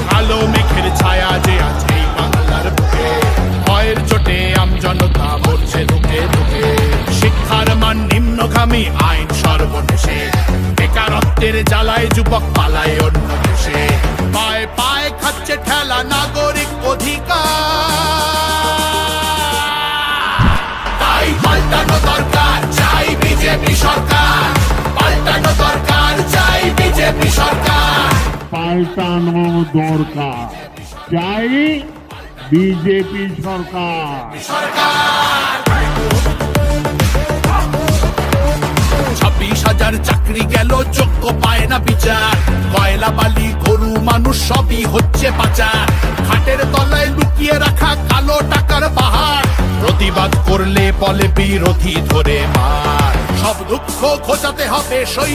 কালো মেঘের ছায়া যে আছে বাংলার বুকে, ভয়ের চোটে আমজনতা মরছে ধুকে ধুকে। শিক্ষার মান নিম্নগামী, আইন সর্বনেশে, বেকারত্বের জ্বালায় যুবক পালায় অন্য দেশে। পায়ে পায়ে খাচ্ছে ঠেলা নাগরিক অধিকার, তাই পাল্টানো দরকার, চাই বিজেপি সরকার। পাল্টানো দরকার, চাই বিজেপি সরকার। পাল্টানো দরকার, চাই বিজেপি সরকার। 26,000 চাকরি গেল, যোগ্য পায় না বিচার। কয়লা বালি গরু মানুষ সবই হচ্ছে পাচার। খাটের তলায় লুকিয়ে রাখা কালো টাকার পাহাড়, প্রতিবাদ করলে বলে বিরোধী ধরে মার। সব দুঃখ ঘোচাতে হবে সই